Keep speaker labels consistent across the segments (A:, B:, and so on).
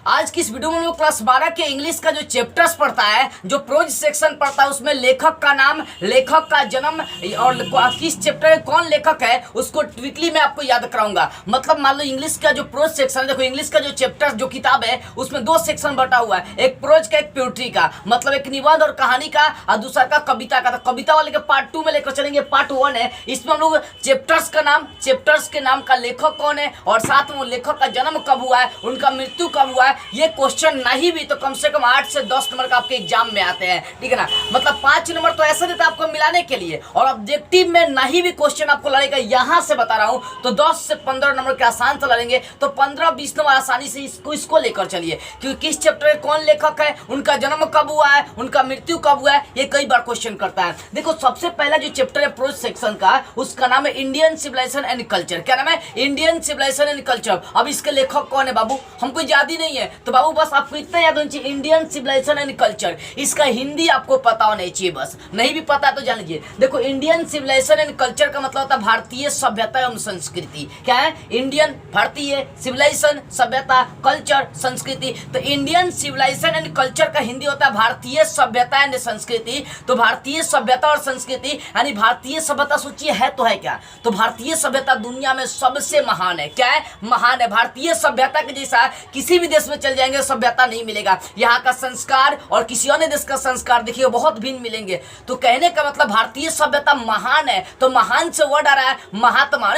A: आज की इस वीडियो में हम लोग क्लास 12 के इंग्लिश का जो चैप्टर्स पढ़ता है, जो प्रोज सेक्शन पढ़ता है, उसमें लेखक का नाम, लेखक का जन्म और किस चैप्टर में कौन लेखक है उसको ट्विकली मैं आपको याद कराऊंगा। मतलब मान लो इंग्लिश का जो प्रोज सेक्शन, देखो इंग्लिश का जो चैप्टर जो किताब है उसमें दो सेक्शन बटा हुआ है, एक प्रोज का एक पोएट्री का, मतलब एक निबंध और कहानी का, और दूसरा का कविता का। तो कविता वाले के पार्ट 2 में लेकर चलेंगे, पार्ट 1 है। इसमें हम लोग चैप्टर्स का नाम, चैप्टर्स के नाम का लेखक कौन है और साथ में वो लेखक का जन्म कब हुआ है, उनका मृत्यु कब हुआ है। ये क्वेश्चन नहीं भी तो कम से कम 8 से 10 नंबर का आपके एग्जाम में आते हैं, ठीक है ना। मतलब 5 नंबर तो ऐसा देता है आपको मिलाने के लिए, और ऑब्जेक्टिव में नहीं भी क्वेश्चन आपको लड़ेगा, यहां से बता रहा हूं तो 10 से 15 नंबर के आसान से लड़ेंगे, तो 15-20 नंबर आसानी से इसको लेकर चलिए। क्योंकि किस चैप्टर में कौन लेखक है, उनका जन्म कब हुआ है, उनका मृत्यु कब हुआ है, ये कई बार क्वेश्चन करता है। देखो सबसे पहला जो चैप्टर है प्रोज सेक्शन का, उसका नाम है इंडियन सिविलाइजेशन एंड कल्चर। क्या नाम है? Indian civilisation and culture. अब इसके लेखक कौन है बाबू, हमको याद ही नहीं है, तो बाबू बस आपको इतना याद होना चाहिए, इंडियन सिविलाइजेशन एंड कल्चर। इसका हिंदी आपको पता होना चाहिए, बस नहीं भी पता तो जान लीजिए। देखो इंडियन सिविलाइजेशन एंड कल्चर का मतलब होता है भारतीय सभ्यता एवं संस्कृति। क्या है? इंडियन भारतीय, सिविलाइजेशन सभ्यता, कल्चर संस्कृति। तो इंडियन सिविलाइजेशन एंड कल्चर का हिंदी होता है भारतीय सभ्यता एंड संस्कृति। तो भारतीय सभ्यता और संस्कृति यानी भारतीय सभ्यता सोचिए है तो है क्या, तो भारतीय सभ्यता दुनिया में सबसे महान है। क्या है? महान है। भारतीय सभ्यता के जैसा किसी भी देश में चल जाएंगे सभ्यता नहीं मिलेगा। यहाँ का संस्कार और किसी अन्य देश का संस्कार देखिए बहुत भिन्न मिलेंगे। तो कहने का मतलब भारतीय सभ्यता महान है। तो महान से वर्ड आ रहा है महात्मा,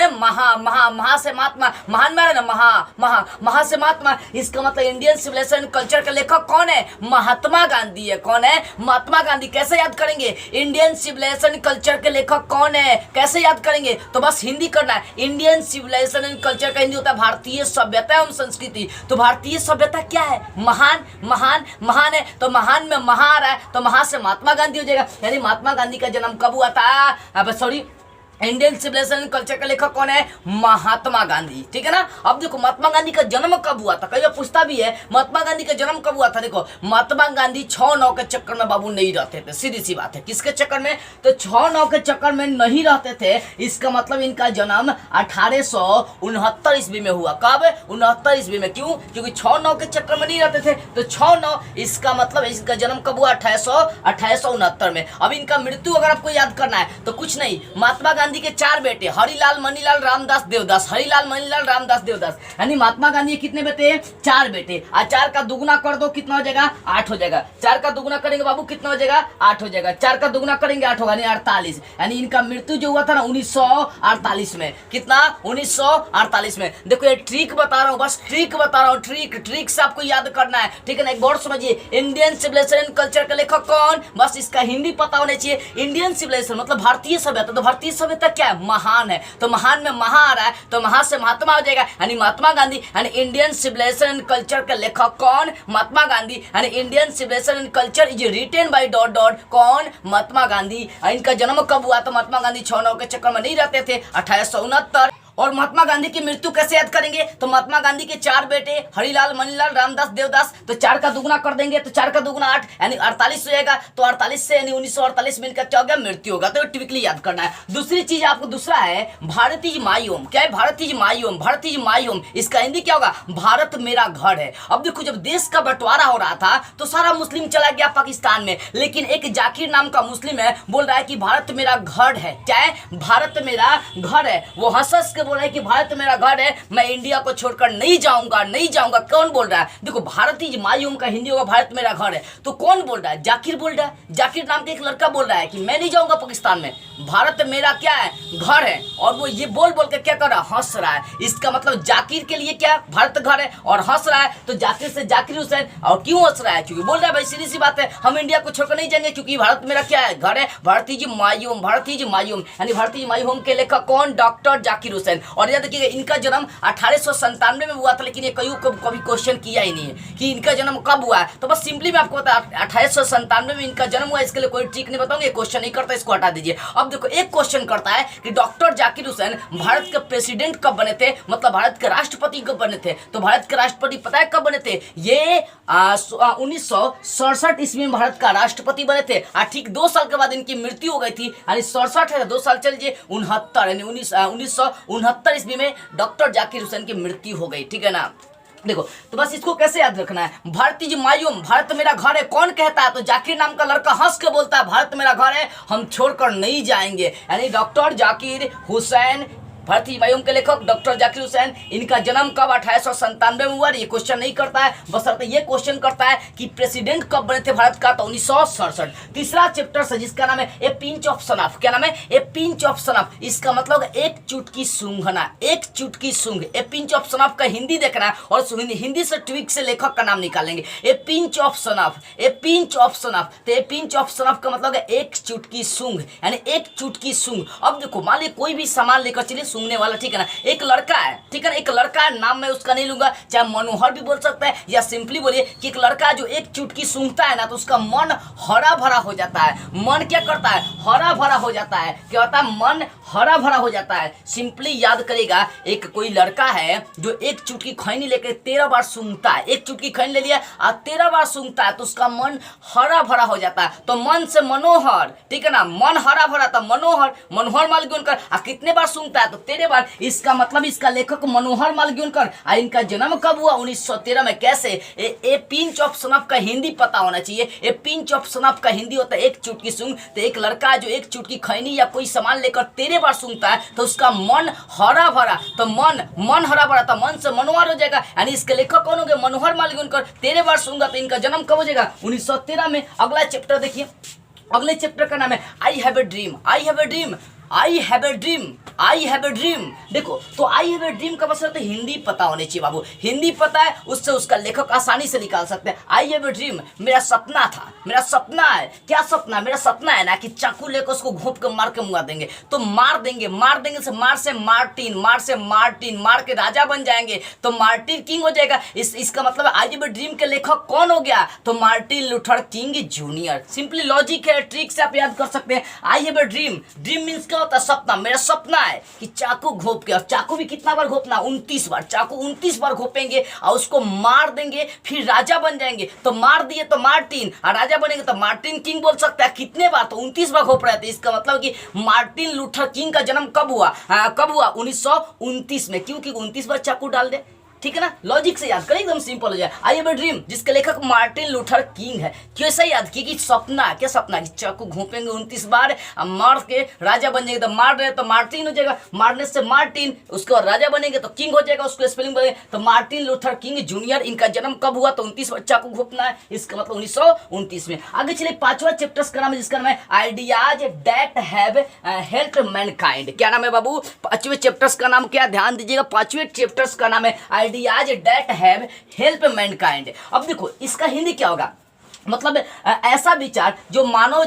A: महा से महात्मा, महान में ना महा से महात्मा। इसका मतलब इंडियन सिविलाइजेशन कल्चर का लेखक कौन है? महात्मा गांधी है। कौन है? महात्मा गांधी। कैसे याद करेंगे इंडियन सिविलाइजेशन कल्चर के लेखक कौन है, कैसे याद करेंगे? तो बस हिंदी करना है। इंडियन सिविलाइजेशन एंड कल्चर का हिंदी होता है भारतीय सभ्यता एवं संस्कृति। तो भारतीय सभ्यता क्या है? महान है। तो महान में महा आ रहा है, तो महा से महात्मा गांधी हो जाएगा। यानी महात्मा गांधी का जन्म कब हुआ था? इंडियन सिविलाइजेशन कल्चर का लेखक कौन है? महात्मा गांधी, ठीक है ना। अब देखो महात्मा गांधी का जन्म कब हुआ था, कई बार पूछता भी है महात्मा गांधी का जन्म कब हुआ था। देखो महात्मा गांधी 6-9 के चक्कर में बाबू नहीं रहते थे, सीधी सी बात है। किसके चक्कर में? तो 6-9 के चक्कर में नहीं रहते थे। इसका मतलब इनका जन्म 1869 ईस्वी में हुआ। कब? 69 ईस्वी में। क्यों? क्योंकि 6-9 के चक्कर में नहीं रहते थे, तो 6-9 इसका मतलब इसका जन्म कब हुआ? 1869 में। अब इनका मृत्यु अगर आपको याद करना है तो कुछ नहीं, महात्मा गांधी के 4 बेटे हरिलाल, मणिलाल, रामदास, देवदास। हरिलाल, मणिलाल, रामदास, देवदास। यानी महात्मा गांधी के कितने बेटे? 4 बेटे। और 4 का दुगुना कर दो कितना हो जाएगा? 8 हो जाएगा। 4 का दुगुना करेंगे बाबू कितना हो जाएगा? 8 हो जाएगा। 4 का दुगुना करेंगे 8 होगा, यानी 48। यानी इनका मृत्यु जो हुआ था ना 1948 में। कितना? 1948 में। देखो ये ट्रिक बता रहा हूँ, बस ट्रिक बता रहा हूँ, ट्रिक से आपको याद करना है, ठीक है ना। एक वर्ड समझिए, इंडियन सिविलाइजेशन एंड कल्चर का लेखक कौन? बस इसका हिंदी पता होना चाहिए। इंडियन सिविलाइजेशन मतलब भारतीय सभ्यता, तो भारतीय सभ्यता क्या है? महान है। तो महान में महा आ रहा है, तो महा से महात्मा हो जाएगा, यानी महात्मा गांधी। यानी इंडियन सिविलाइजेशन एंड कल्चर का लेखक कौन? महात्मा गांधी। यानी Indian civilisation and culture is written by ... कौन? महात्मा गांधी। इनका जन्म कब हुआ? तो महात्मा गांधी 6-9 के चक्कर में नहीं रहते थे, 1869। और महात्मा गांधी की मृत्यु कैसे याद करेंगे? तो महात्मा गांधी के 4 बेटे हरिलाल, मणिलाल, रामदास, देवदास। तो 4 का दुगुना कर देंगे तो 4 का दुगुना 8 यानी 48 हो जाएगा। तो 48 से यानी 1948 में इनका क्या हो गया? मृत्यु होगा। तो टिपिकली याद करना है। दूसरी चीज आपको दूसरा है भारतीय मायूम। क्या है? भारतीय मायूम। भारतीय मायूम इसका हिंदी क्या होगा? भारत मेरा घर है। अब देखो जब देश का बंटवारा हो रहा था तो सारा मुस्लिम चला गया पाकिस्तान में, लेकिन एक जाकिर नाम का मुस्लिम है, बोल रहा है कि भारत मेरा घर है। क्या है? भारत मेरा घर है। वो हंस के बोल रहा है कि भारत मेरा घर है, मैं इंडिया को छोड़कर नहीं जाऊंगा। कौन बोल रहा है? देखो भारतीय मायूम का हिंदी होगा भारत मेरा घर है। तो कौन बोल रहा है? जाकिर बोल रहा है। जाकिर नाम का एक लड़का बोल रहा है कि मैं नहीं जाऊंगा पाकिस्तान में, भारत मेरा क्या है? घर है। और वो ये बोल के क्या कर रहा है? हंस रहा है। इसका मतलब जाकिर के लिए क्या? भारत घर है और हंस रहा है। तो जाकिर से जाकिर हुसैन। और क्यों हंस रहा है? क्योंकि बोल रहा है भाई सीधी सी बात है, हम इंडिया को छोड़कर नहीं जाएंगे क्योंकि भारत मेरा क्या है? घर है। भारतीय मायूम यानी भारतीय मायूम के लेखक कौन? डॉक्टर जाकिर हुसैन। और याद रखिएगा इनका जन्म 1897 में हुआ था, लेकिन ये कभी क्वेश्चन किया ही नहीं है कि इनका जन्म कब हुआ है। तो बस सिंपली मैं आपको बता 1897 में इनका जन्म हुआ। इसके लिए कोई ट्रिक नहीं बताऊंगा, ये क्वेश्चन नहीं करता, इसको हटा दीजिए। अब देखो एक क्वेश्चन करता है कि डॉक्टर जाकिर हुसैन भारत के प्रेसिडेंट कब बने थे, मतलब भारत के राष्ट्रपति कब बने थे? तो भारत के राष्ट्रपति पता है कब बने थे? ये 1967 ईस्वी में भारत का राष्ट्रपति बने थे। ठीक 2 साल के बाद इनकी मृत्यु हो गई थी, यानी 67 है 2 साल चलिए 69 यानी 1969 ईस्वी में डॉक्टर जाकिर हुसैन की मृत्यु हो गई, ठीक है ना। देखो, तो बस इसको कैसे याद रखना है, भारतीय मायूम भारत मेरा घर है कौन कहता है, तो जाकिर नाम का लड़का हंस के बोलता है भारत मेरा घर है, हम छोड़कर नहीं जाएंगे। यानी डॉक्टर जाकिर हुसैन, भारतीय मायूम के लेखक डॉक्टर जाकिर हुसैन, इनका जन्म कब 1897 में हुआ, ये क्वेश्चन नहीं करता है, बशर्ते ये क्वेश्चन करता है कि प्रेसिडेंट कब बने थे भारत का, तो 1967। तीसरा चैप्टर है जिसका नाम है ए पिंच ऑफ सनफ। क्या नाम है? A pinch of snuff. इसका मतलब एक चुटकी सूंघना, एक चुटकी सूंघ। ए पिंच ऑफ सनफ का हिंदी देखना है और हिंदी से ट्विक से लेखक का नाम निकालेंगे। A pinch of snuff, a pinch of snuff. तो ए पिंच ऑफ सनफ का मतलब है एक चुटकी सूंघ, यानी एक चुटकी सूंघ। अब देखो, मान लीजिए कोई भी सामान लेकर चलिए सूंघने वाला, ठीक है ना, एक लड़का है, ठीक है ना, एक लड़का है, नाम मैं उसका नहीं लूंगा, चाहे मनोहर भी बोल सकता है या सिंपली बोलिए कि एक लड़का जो एक चुटकी सूंघता है ना, तो उसका मन हरा भरा हो जाता है। मन क्या करता है? हरा भरा हो जाता है। क्या होता है? मन हरा भरा हो जाता है। सिंपली याद करेगा, एक कोई लड़का है जो एक चुटकी खैनी लेकर 13 बार सूंघता है, एक चुटकी खैनी ले लिया और 13 बार सूंघता है, तो उसका मन हरा भरा हो जाता है। तो मन से मनोहर, ठीक है ना, मन हरा भरा, तो मनोहर, मनोहर मालगुनकर कितने बार सूंघता है? तो 13 बार। इसका मतलब इसका लेखक मनोहर मालगुनकर, और इनका जन्म कब हुआ? 1913 में। कैसे? ए पिंच ऑफ सनफ का हिंदी पता होना चाहिए। ए पिंच ऑफ सनफ का हिंदी होता है एक चुटकी सूंघ। तो एक लड़का जो एक चुटकी खैनी या कोई सामान लेकर 13 बार सूंघता है, तो उसका मन हरा भरा, तो मन हरा भरा, तो मन से मनोहर हो जाएगा। यानी इसके लेखक कौन होंगे? मनोहर मालगुनकर। 13 बार सूंघा, तो इनका जन्म कब हो जाएगा? 1913 में। अगला चैप्टर देखिए, अगले चैप्टर का नाम है I have a dream. I have a dream, I have a dream, I have a dream. देखो, तो आई हैव ए ड्रीम का मतलब तो हिंदी पता होनी चाहिए बाबू। हिंदी पता है, उससे उसका लेखक आसानी से निकाल सकते हैं। आई हैव ए ड्रीम, मेरा सपना था, मेरा सपना है। क्या सपना? मेरा सपना है ना कि चाकू लेकर उसको घोंप के मार के मुआ देंगे। तो मार देंगे, मार देंगे से मार से मार्टिन, मार से मार्टिन, मार के राजा बन जाएंगे, तो मार्टिन किंग हो जाएगा। इसका मतलब आई हैव ए ड्रीम के लेखक कौन हो गया? तो Martin Luther king junior. Simply logic है, ट्रिक से आप याद कर सकते हैं। I have a dream, dream means क्या होता है? सपना। मेरा सपना है कि चाकू घोप के, और चाकू भी कितना बार घोपना? 29 बार। चाकू 29 बार घोपेंगे और उसको मार देंगे, फिर राजा बन जाएंगे। तो मार दिए तो मार्टिन, और राजा बनेंगे तो मार्टिन किंग बोल सकता है। कितने बार? तो 29 बार घोप रहे थे। इसका मतलब कि मार्टिन लूथर किंग का जन्म कब हुआ? कब हुआ? 1929 में। क्योंकि 29 बार चाकू डाल दे, ठीक है ना, लॉजिक से याद करें, एकदम सिंपल हो जाए। आई हैव ए ड्रीम जिसके लेखक मार्टिन लूथर किंग है। कैसे याद किया? कि सपना, क्या सपना? कि चाकू घोपेंगे 29 बार, मार के राजा बन जाएंगे। तो मार रहे तो मार्टिन हो जाएगा, मारने से मार्टिन, उसके बाद राजा बनेंगे तो किंग हो जाएगा, उसको स्पेलिंग बनेगा तो मार्टिन लूथर किंग जूनियर। इनका जन्म कब हुआ? तो 29 बार चाकू घोपना है, इसका मतलब 1929 में। आगे चलिए, पांचवा चैप्टर का नाम है जिसका नाम है ideas that have helped Mankind. क्या नाम है बाबू? पांचवें चैप्टर का नाम क्या? ध्यान दीजिएगा, पांचवें चैप्टर का नाम है ideas that have help Mankind. अब देखो, इसका हिंदी क्या होगा? मतलब ऐसा विचार जो मानव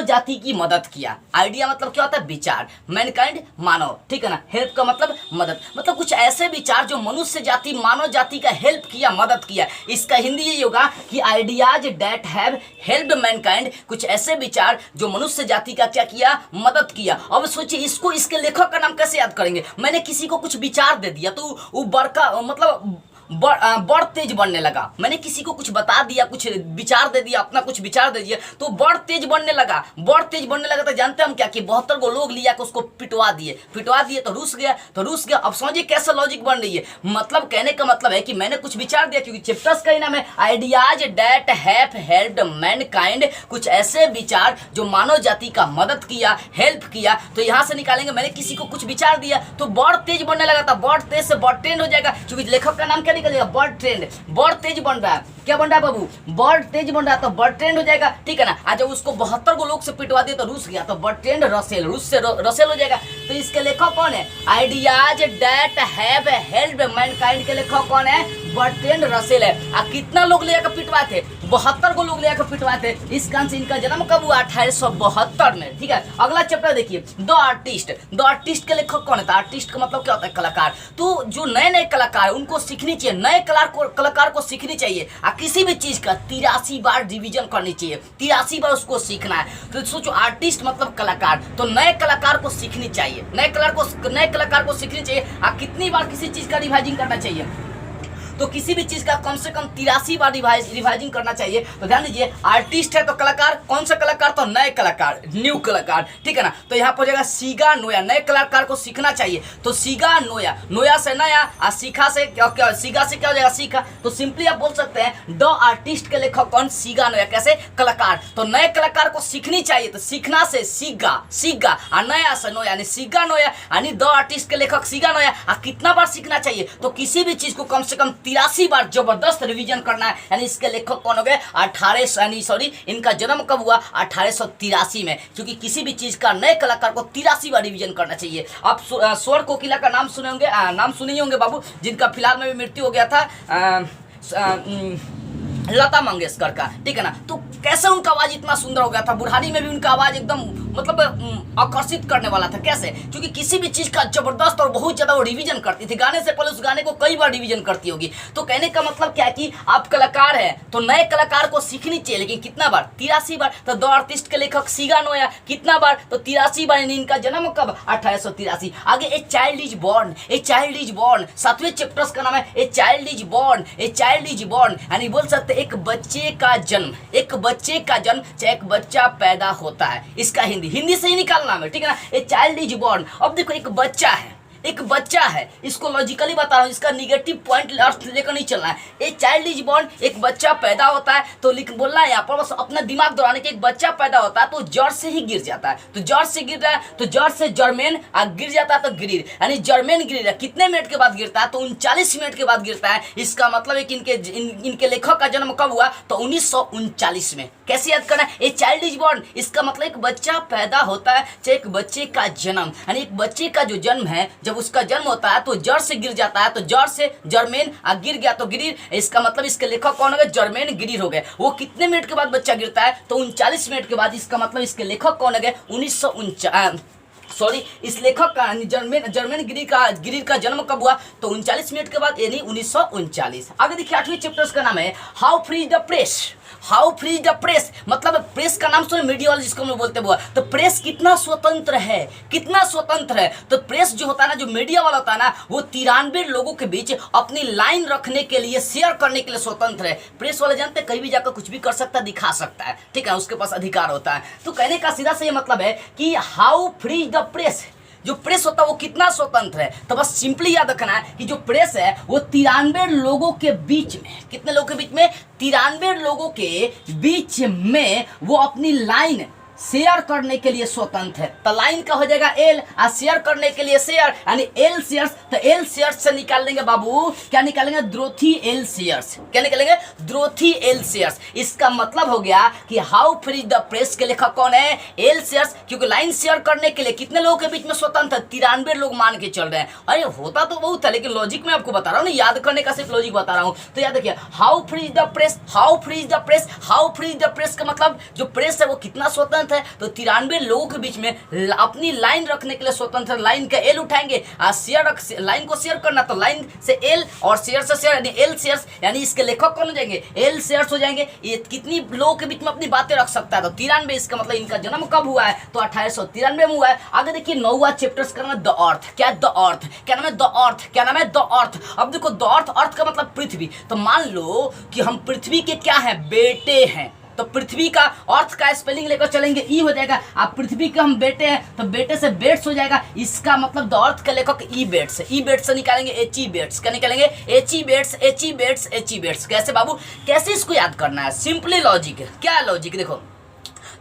A: जाति की मदद किया। आइडिया मतलब क्या होता है? विचार। मैनकाइंड मानव, ठीक है ना। हेल्प का मतलब मदद, मतलब कुछ ऐसे विचार जो मनुष्य जाति, मानव जाति का हेल्प किया, मदद किया। इसका हिंदी ये होगा कि ideas that have helped Mankind, कुछ ऐसे विचार जो मनुष्य जाति का क्या किया? मदद किया। अब सोचिए, इसको, इसके लेखक का नाम कैसे याद करेंगे? मैंने किसी को कुछ विचार दे दिया तो वो बड़का, मतलब बड़ तेज बनने लगा। मैंने किसी को कुछ बता दिया, कुछ विचार दे दिया, अपना कुछ विचार दे दिया, तो बड़ तेज बनने लगा। बड़ तेज बनने लगा तो जानते हम क्या कि 72 को लोग लिया कि उसको पिटवा दिए तो रुस गया। अब समझिए कैसे लॉजिक बन रही है। मतलब कहने का मतलब है कि मैंने कुछ विचार दिया, क्योंकि चैप्टर्स का ही नाम है ideas that have helped Mankind, कुछ ऐसे विचार जो मानव जाति का मदद किया, हेल्प किया। तो यहाँ से निकालेंगे, मैंने किसी को कुछ विचार दिया तो बड़ तेज बनने लगा था। बड़ तेज से बड़ ट्रेंड हो जाएगा, क्योंकि लेखक का नाम क्या निकलेगा? Bird trend. बर्ड तेज बन रहा है, क्या बन रहा है बाबू? बर्ड तेज बन रहा है, तो बर्ड ट्रेंड हो जाएगा, ठीक है ना। आज जब उसको 72 को लोग से पिटवा दिए तो रूस गया, तो बर्ड ट्रेंड रसेल, रूस से रसेल हो जाएगा। तो इसके लेखक कौन है? Ideas that have helped Mankind के लेखक कौन है? बर्ड ट्रेंड रसेल है। कितना लोग ले आकर पिटवाए थे? 72 को लोग ले आकर पिटवाए थे। इस कारण से इनका जन्म कब हुआ? 1872 में, ठीक है। अगला चैप्टर देखिए, द आर्टिस्ट। द आर्टिस्ट के लेखक कौन है? आर्टिस्ट का मतलब क्या होता है? कलाकार। तो जो नए कलाकार उनको सीखनी चाहिए, नए कलाकार को सीखनी चाहिए। किसी भी चीज का 83 बार रिवीजन करनी चाहिए, 83 बार उसको सीखना है। तो सोचो, आर्टिस्ट मतलब कलाकार, तो नए कलाकार को सीखनी चाहिए, नए कलाकार को सीखनी चाहिए। कितनी बार किसी चीज का रिवाइजिंग करना चाहिए? तो किसी भी चीज का कम से कम 83 बार रिवाइजिंग करना चाहिए। तो ध्यान दीजिए, आर्टिस्ट है तो कलाकार, कौन सा कलाकार, तो नए कलाकार, न्यू कलाकार, ठीक है ना। तो यहाँ पर हो जाएगा सीगा नोया, नए कलाकार को सीखना चाहिए। तो सीगा नोया, नोया से नया और सीखा से क्या, सीगा से क्या हो जाएगा, सीखा। तो सिंपली आप बोल सकते हैं द आर्टिस्ट के लेखक कौन, सीगा नोया। कैसे, कलाकार। तो नए कलाकार को सीखनी चाहिए, तो सीखना से सीगा, सीगा, और नया से नोया, यानी सीगा नोया, यानी द आर्टिस्ट के लेखक सीगा नोया। और कितना बार सीखना चाहिए, तो किसी भी चीज को कम से कम 83 बार जबरदस्त रिवीजन करना है। यानी इसके लेखक कौन हो गए, 1800, इनका जन्म कब हुआ, 1883 में। क्योंकि किसी भी चीज का नए कलाकार को 83 बार रिवीजन करना चाहिए। आप स्वर कोकिला का नाम सुने होंगे, नाम सुने होंगे बाबू, जिनका फिलहाल में भी मृत्यु हो गया था, लता मंगेशकर का, ठीक है ना। तो कैसे उनका आवाज इतना सुंदर हो गया था, बुढ़ारी में भी उनका आवाज एकदम मतलब आकर्षित करने वाला था। कैसे, क्योंकि किसी भी चीज का जबरदस्त और बहुत ज्यादा वो रिवीजन करती थी, गाने से पहले उस गाने को कई बार रिवीजन करती होगी। तो कहने का मतलब क्या है कि आप कलाकार हैं तो नए कलाकार को सीखनी चाहिए, लेकिन कितना बार, 83 बार। तो द आर्टिस्ट के लेखक सीगा नोया कितना बार, तो 83 बार। इनका जन्म कब, 1883। आगे a child is born, a child is born, 7वें चैप्टर्स का नाम है a child is born, a child is born. यानी बोल सकते एक बच्चे का जन्म, एक बच्चे का जन्म, चाहे एक बच्चा पैदा होता है, इसका हिंदी से ही निकालना है, ठीक है ना। ए चाइल्ड इज बॉर्न। अब देखो एक बच्चा है, एक बच्चा है, इसको लॉजिकली बता रहा हूँ, इसका निगेटिव पॉइंट अर्थ लेकर नहीं चलना है। ए चाइल्ड इज बॉर्न, एक बच्चा पैदा होता है, तो बोलना है यहाँ पर बस अपना दिमाग दौड़ाने के, एक बच्चा पैदा होता है तो जड़ से ही गिर जाता है, तो जड़ से गिर रहा है, तो जड़ से जर्मेन, गिर जाता है तो गिरीर, यानी जर्मेन गिरीर। कितने मिनट के बाद गिरता है, तो 39 मिनट के बाद गिरता है। इसका मतलब है कि इनके लेखक का जन्म कब हुआ, तो 1939 में। कैसे याद करना है, ए चाइल्ड इज बॉर्न, इसका मतलब एक बच्चा पैदा होता है, चाहे एक बच्चे का जन्म, यानी एक बच्चे का जो जन्म है, जब उसका जन्म होता है तो जड़ से गिर जाता है, तो जड़ से जर्मेन, गिर गया तो गिरीर। इसका मतलब इसके लेखक कौन हो गए, जर्मेन गिरीर हो गए। वो कितने मिनट के बाद बच्चा गिरता है, तो 39 मिनट के बाद। इसका मतलब इसके लेखक कौन हो गए, 1949, इस लेखक का जर्मेन गिरीर का जन्म कब हुआ, तो 39 मिनट के बाद, यानी 1939। आगे देखिए 8वें चैप्टर्स का नाम है how free the press. How free the press, मतलब प्रेस का नाम सुने, मीडिया जिसको हम बोलते हैं। तो प्रेस कितना स्वतंत्र है, कितना स्वतंत्र है। तो प्रेस जो होता है ना, जो मीडिया वाला होता है ना, वो 93 लोगों के बीच अपनी लाइन रखने के लिए, शेयर करने के लिए स्वतंत्र है। प्रेस वाले जानते हैं कहीं भी जाकर कुछ भी कर सकता है, दिखा सकता है, ठीक है, उसके पास अधिकार होता है। तो कहने का सीधा से मतलब है कि हाउ फ्री द प्रेस, जो प्रेस होता है वो कितना स्वतंत्र है। तो बस सिंपली याद रखना है कि जो प्रेस है वो 93 लोगों के बीच में, कितने लोगों के बीच में, 93 लोगों के बीच में वो अपनी लाइन शेयर करने के लिए स्वतंत्र है। तो लाइन का हो जाएगा एल, और शेयर करने के लिए शेयर, यानी एल शेयर्स। तो एल शेयर्स से निकाल देंगे बाबू, क्या निकालेंगे, द्रोथी एल शेयर्स। क्या निकालेंगे, द्रोथी एल शेयर्स। इसका मतलब हो गया कि हाउ फ्री द प्रेस के लेखक कौन है, एल शेयर्स। क्योंकि लाइन शेयर करने के लिए कितने लोगों के बीच में स्वतंत्र, 93 लोग मान के चल रहे हैं। अरे होता तो बहुत है, लेकिन लॉजिक में आपको बता रहा हूँ, याद करने का सिर्फ लॉजिक बता रहा हूँ। तो याद रखिए how free the press, how free the press, how free the press का मतलब जो प्रेस है वो कितना स्वतंत्र है, तो 93 लोगों के बीच में अपनी लाइन रखने के लिए स्वतंत्र। लाइन का एल उठाएंगे, शेयर, लाइन को शेयर करना, तो लाइन से एल और शेयर से शेयर, यानी एल शेयर्स, यानी इसके लेखक कौन हो जाएंगे, एल शेयर्स हो जाएंगे। ये कितनी लोगों के बीच में अपनी बातें रख सकता है, तो 93। इसका मतलब इनका जन्म कब हुआ है, तो 1893 में हुआ है। आगे देखिए 9वां चैप्टर्स का नाम है द अर्थ। क्या द अर्थ, क्या नाम है, द अर्थ, क्या नाम है, द अर्थ। अब देखो द अर्थ, अर्थ का मतलब पृथ्वी। तो मान लो कि हम पृथ्वी के क्या है, बेटे हैं, तो पृथ्वी का अर्थ का स्पेलिंग लेकर चलेंगे, ई हो जाएगा। आप पृथ्वी के हम बेटे हैं, तो बेटे से बेट्स हो जाएगा। इसका मतलब द अर्थ का लेखक ई बेट्स, ई बेट्स से निकालेंगे एच ई बेट्स। क्या निकालेंगे, H E Bates, H E Bates, H E Bates. कैसे बाबू, कैसे इसको याद करना है, सिंपली लॉजिक है। क्या है लॉजिक, देखो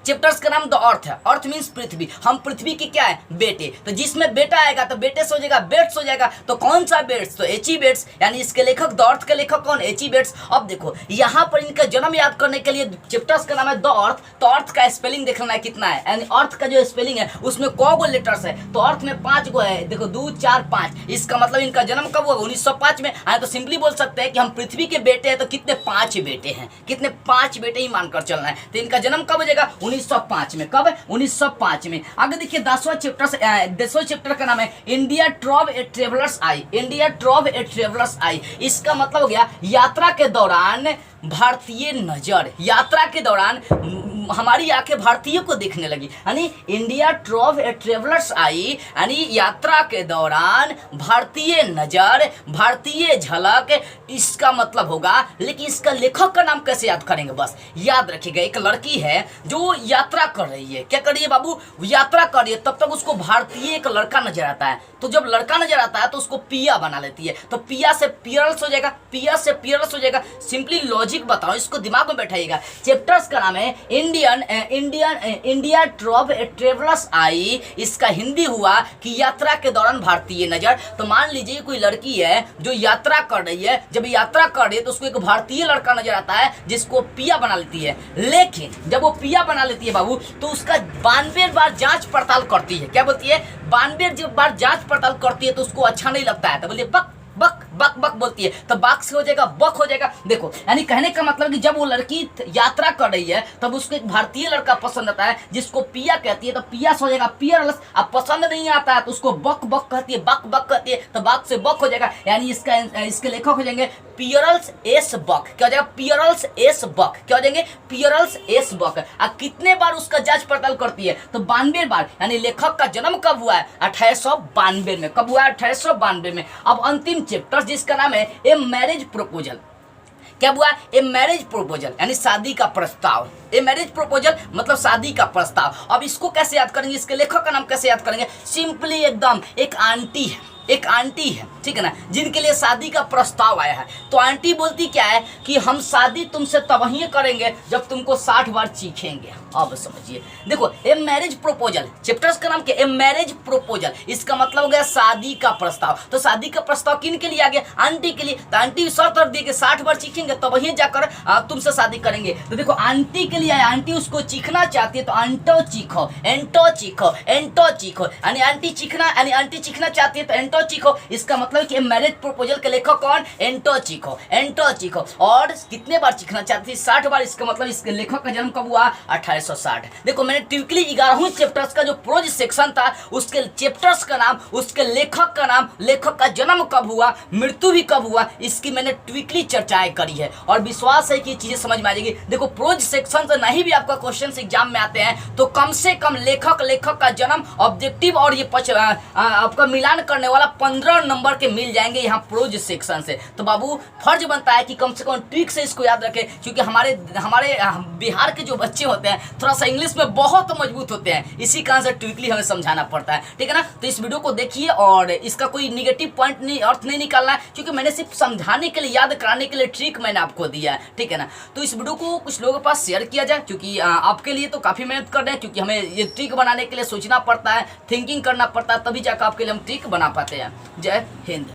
A: चैप्टर्स का नाम द अर्थ है। अर्थ मीन्स पृथ्वी, हम पृथ्वी के क्या है, बेटे। तो जिसमें बेटा आएगा तो बेटे से हो जाएगा बेट्स हो जाएगा। तो कौन सा बेट्स, तो एच ई बेट्स, यानी इसके लेखक द अर्थ के लेखक कौन, एच ई बेट्स। अब देखो यहाँ पर इनका जन्म याद करने के लिए चैप्टर्स का नाम है द अर्थ। तो अर्थ का स्पेलिंग देखना है कितना है, यानी अर्थ का जो स्पेलिंग है उसमें कौ गो लेटर्स है, तो अर्थ में 5 गो है। देखो 2 4 5। इसका मतलब इनका जन्म कब हुआ, 1905 में। तो सिंपली बोल सकते हैं कि हम पृथ्वी के बेटे हैं, तो कितने, 5 बेटे हैं, कितने, 5 बेटे ही मानकर चलना है। तो इनका जन्म कब हो जाएगा, 1905 में। कब, 1905 में। आगे देखिए 10वां चैप्टर का नाम है इंडिया ट्रॉव ए ट्रेवलर्स आई। इंडिया ट्रॉव ए ट्रेवलर्स आई, इसका मतलब हो गया यात्रा के दौरान भारतीय नजर। यात्रा के दौरान हमारी आंखें भारतीयों को देखने लगी, यानी इंडिया ट्रेवलर्स आई, यानी यात्रा के दौरान भारतीय नजर, भारतीय झलक, इसका मतलब होगा। लेकिन इसका लेखक का नाम कैसे याद करेंगे? बस याद रखिएगा, एक लड़की है जो यात्रा कर रही है, क्या कर रही है बाबू? यात्रा कर रही है, तब तक उसको भारतीय एक लड़का नजर आता है। तो जब लड़का नजर आता है तो उसको पिया बना लेती है, तो पिया से पियरल्स हो जाएगा, पिया से पियरल्स हो जाएगा। सिंपली लॉजिक बताओ, इसको दिमाग में बैठाइएगा। चैप्टर्स का नाम है इंडिया ट्रेवलर्स आई, इसका हिंदी हुआ कि यात्रा के दौरान भारतीय नजर। तो मान लीजिए कोई लड़की है जो यात्रा कर रही है, जब यात्रा कर रही है तो उसको एक भारतीय लड़का नजर आता है जिसको पिया बना लेती है। लेकिन जब वो पिया बना लेती है बाबू, तो उसका 92 बार जांच पड़ताल करती है। क्या बोलती है? 92 बार जांच पड़ताल करती है, तो उसको अच्छा नहीं लगता है, तो बोलिए बक बक बक बक बोलती है, तो बाक से हो जाएगा बक हो जाएगा। देखो, यानी कहने का मतलब कि जब वो लड़की यात्रा कर रही है तब उसको एक भारतीय लड़का पसंद आता है जिसको पिया कहती है, तो पिया से हो जाएगा पियरल्स। अब पसंद नहीं आता है तो उसको बक बक कहती है, बक बक कहती है, तो बाक से बक हो जाएगा। यानी इसके लेखक हो जाएंगे पियरल्स एस बक। क्या हो जाएगा? पियरल्स एस बक। क्या हो जाएंगे? पियरल्स एस बक। अब कितने बार उसका जांच पड़ताल करती है? तो 92 बार। यानी लेखक का जन्म कब हुआ है? 1892 में। कब हुआ है? 1892 में। अब अंतिम चैप्टर जिसका नाम है ए मैरिज प्रपोजल। क्या हुआ? ए मैरिज प्रपोजल, यानी शादी का प्रस्ताव। ए मैरिज प्रपोजल मतलब शादी का प्रस्ताव। अब इसको कैसे याद करेंगे? इसके लेखक का नाम कैसे याद करेंगे? सिंपली एकदम एक आंटी है, एक आंटी है, ठीक है ना, जिनके लिए शादी का प्रस्ताव आया है। तो आंटी बोलती क्या है कि हम शादी तुमसे तब ही करेंगे जब तुमको 60 बार चीखेंगे। अब समझिए, देखो ए मैरिज प्रपोजल, चैप्टर्स का नाम क्या? A marriage proposal. इसका मतलब हो गया शादी का प्रस्ताव। तो शादी का प्रस्ताव किन के लिए आ गया? आंटी के लिए। तो आंटी शर्त रख दी कि 60 बार चीखेंगे तब ही जाकर तुमसे शादी करेंगे। तो देखो आंटी के लिए आया, आंटी उसको चीखना चाहती है, तो अंटो चीखो, एंटो चीखो, एंटो चीखो, यानी आंटी चीखना, यानी आंटी चीखना चाहती है तो एंटो चीखो। इसका मतलब कि मैरिज प्रपोजल के लेखक कौन? एंटो चीखो, एंटो चीखो। और कितने बार चीखना चाहती है? 60 बार। इसका मतलब इसके लेखक का जन्म कब हुआ? 1860। देखो मैंने टिपिकली 11 चैप्टर्स का जो प्रोज सेक्शन था, उसके चैप्टर्स का नाम, उसके लेखक का नाम, लेखक का जन्म कब हुआ, मृत्यु भी कब हुआ, इसकी मैंने टिपिकली चर्चाएं करी है। और विश्वास है कि चीजें समझ में आ जाएगी। देखो प्रोज सेक्शन से नहीं भी आपका क्वेश्चन एग्जाम में आते हैं तो कम से कम लेखक का जन्म, ऑब्जेक्टिव और ये आपका मिलान करने वाला 15 नंबर के मिल जाएंगे यहाँ प्रोज सेक्शन से। तो बाबू फर्ज बनता है कि कम से कम ट्रिक से इसको याद रखें, क्योंकि हमारे बिहार के जो बच्चे होते हैं थोड़ा सा इंग्लिश में बहुत मजबूत होते हैं, इसी कारण से ट्रिकली हमें समझाना पड़ता है, ठीक है ना। तो इस वीडियो को देखिए और इसका कोई निगेटिव पॉइंट नहीं, अर्थ नहीं निकालना है, क्योंकि मैंने सिर्फ समझाने के लिए, याद कराने के लिए ट्रिक मैंने आपको दिया है, ठीक है ना। तो इस वीडियो को कुछ लोगों के पास शेयर किया जाए, क्योंकि आपके लिए तो काफ़ी मेहनत कर रहे हैं, क्योंकि हमें ये ट्रिक बनाने के लिए सोचना पड़ता है, थिंकिंग करना पड़ता है, तभी जाकर आपके लिए हम ट्रिक बना पाते हैं। जय हिंद।